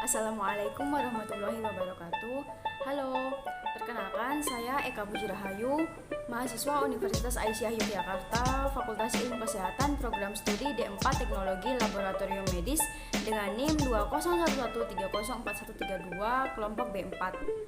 Assalamualaikum warahmatullahi wabarakatuh. Halo, perkenalkan saya Eka Puji Rahayu, mahasiswa Universitas Aisyah Yogyakarta, Fakultas Ilmu Kesehatan, Program Studi D4 Teknologi Laboratorium Medis dengan NIM 20113041132 kelompok B4.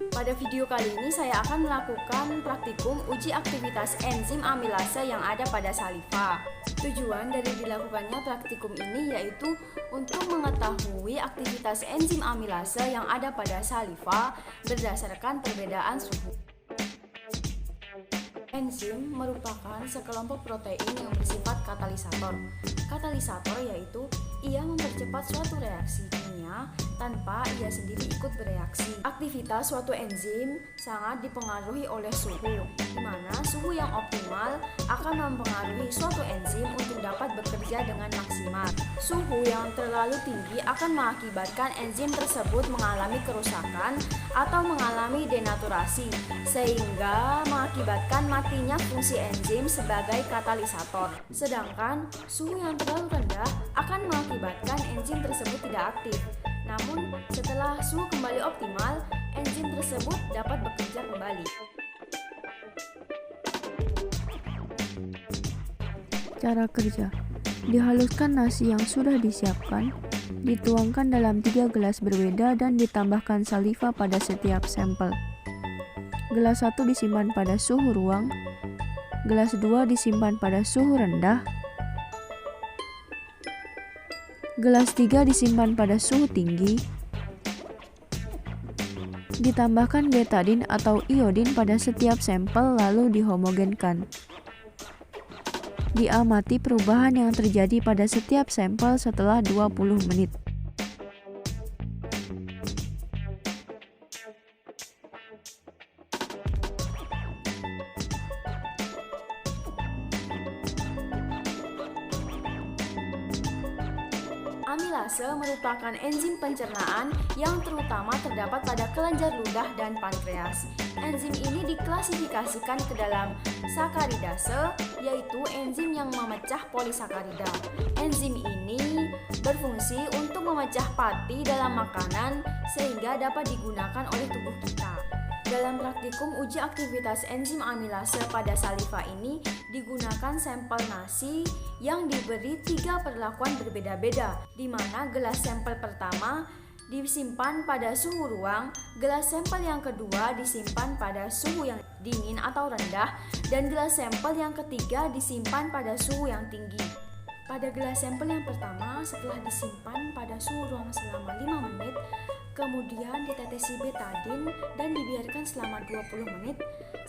Pada video kali ini saya akan melakukan praktikum uji aktivitas enzim amilase yang ada pada saliva. Tujuan dari dilakukannya praktikum ini yaitu untuk mengetahui aktivitas enzim amilase yang ada pada saliva berdasarkan perbedaan suhu. Enzim merupakan sekelompok protein yang bersifat katalisator. Katalisator yaitu ia mempercepat suatu reaksi kimia tanpa ia sendiri ikut bereaksi. Aktivitas suatu enzim sangat dipengaruhi oleh suhu, di mana suhu yang optimal akan mempengaruhi suatu enzim untuk dapat bekerja dengan maksimal. Suhu yang terlalu tinggi akan mengakibatkan enzim tersebut mengalami kerusakan atau mengalami denaturasi, sehingga mengakibatkan matinya fungsi enzim sebagai katalisator. Sedangkan suhu yang terlalu rendah akan mengakibatkan enzim tersebut tidak aktif. Namun, setelah suhu kembali optimal, enzim tersebut dapat bekerja kembali. Cara kerja: dihaluskan nasi yang sudah disiapkan, dituangkan dalam 3 gelas berbeda dan ditambahkan saliva pada setiap sampel. Gelas 1 disimpan pada suhu ruang, gelas 2 disimpan pada suhu rendah, gelas 3 disimpan pada suhu tinggi, ditambahkan betadin atau iodin pada setiap sampel lalu dihomogenkan. Diamati perubahan yang terjadi pada setiap sampel setelah 20 menit. Amilase merupakan enzim pencernaan yang terutama terdapat pada kelenjar ludah dan pankreas. Enzim ini diklasifikasikan ke dalam sakaridase, yaitu enzim yang memecah polisakarida. Enzim ini berfungsi untuk memecah pati dalam makanan sehingga dapat digunakan oleh tubuh kita. Dalam praktikum uji aktivitas enzim amilase pada saliva ini digunakan sampel nasi yang diberi 3 perlakuan berbeda-beda, di mana gelas sampel pertama disimpan pada suhu ruang, gelas sampel yang kedua disimpan pada suhu yang dingin atau rendah, dan gelas sampel yang ketiga disimpan pada suhu yang tinggi. Pada gelas sampel yang pertama, setelah disimpan pada suhu ruang selama 5 menit, kemudian ditetesi betadin dan dibiarkan selama 20 menit,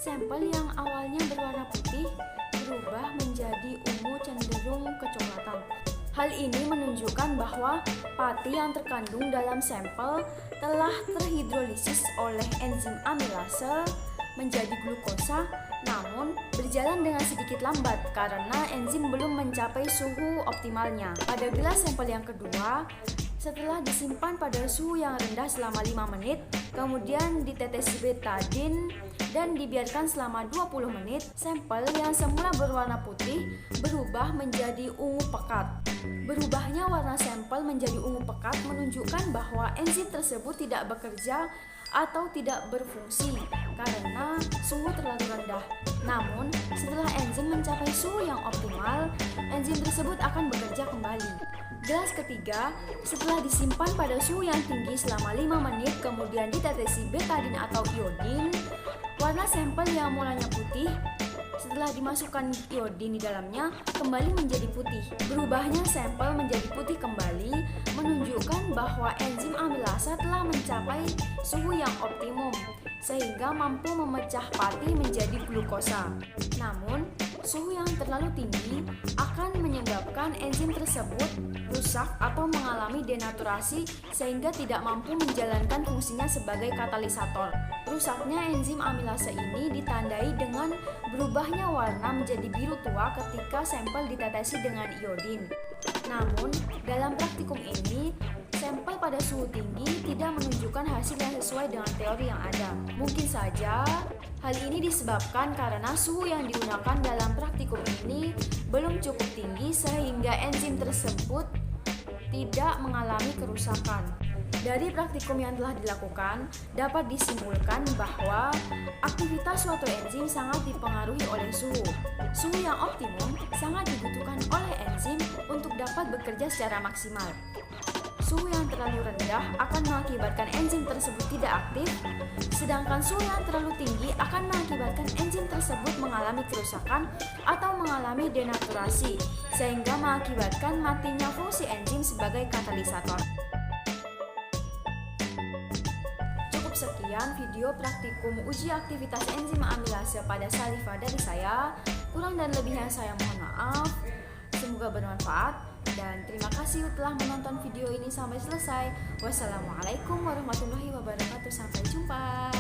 sampel yang awalnya berwarna putih berubah menjadi ungu cenderung kecoklatan. Hal ini menunjukkan bahwa pati yang terkandung dalam sampel telah terhidrolisis oleh enzim amilase menjadi glukosa, namun berjalan dengan sedikit lambat karena enzim belum mencapai suhu optimalnya. Pada gelas sampel yang kedua, setelah disimpan pada suhu yang rendah selama 5 menit, kemudian ditetesi betadin dan dibiarkan selama 20 menit, sampel yang semula berwarna putih berubah menjadi ungu pekat. Berubahnya warna sampel menjadi ungu pekat menunjukkan bahwa enzim tersebut tidak bekerja atau tidak berfungsi karena suhu terlalu rendah. Namun, setelah enzim mencapai suhu yang optimal, enzim tersebut akan bekerja kembali. Gelas ketiga, setelah disimpan pada suhu yang tinggi selama 5 menit, kemudian ditetesi betadin atau iodin, warna sampel yang mulanya putih, setelah dimasukkan iodin di dalamnya, kembali menjadi putih. Berubahnya sampel menjadi putih kembali menunjukkan bahwa enzim amilase telah mencapai suhu yang optimum, sehingga mampu memecah pati menjadi glukosa. Namun, suhu yang terlalu tinggi akan menyebabkan enzim tersebut rusak atau mengalami denaturasi sehingga tidak mampu menjalankan fungsinya sebagai katalisator. Rusaknya enzim amilase ini ditandai dengan berubahnya warna menjadi biru tua ketika sampel ditetesi dengan iodin. Namun, dalam praktikum ini, sampel pada suhu tinggi tidak menunjukkan hasil yang sesuai dengan teori yang ada. Mungkin saja hal ini disebabkan karena suhu yang digunakan dalam praktikum ini belum cukup tinggi sehingga enzim tersebut tidak mengalami kerusakan. Dari praktikum yang telah dilakukan, dapat disimpulkan bahwa aktivitas suatu enzim sangat dipengaruhi oleh suhu. Suhu yang optimum sangat dibutuhkan oleh enzim untuk dapat bekerja secara maksimal. Suhu yang terlalu rendah akan mengakibatkan enzim tersebut tidak aktif, sedangkan suhu yang terlalu tinggi akan mengakibatkan enzim tersebut mengalami kerusakan atau mengalami denaturasi, sehingga mengakibatkan matinya fungsi enzim sebagai katalisator. Cukup sekian video praktikum uji aktivitas enzim amilase pada saliva dari saya. Kurang dan lebihnya saya mohon maaf. Semoga bermanfaat dan terima kasih telah menonton video ini sampai selesai. Wassalamualaikum warahmatullahi wabarakatuh. Sampai jumpa.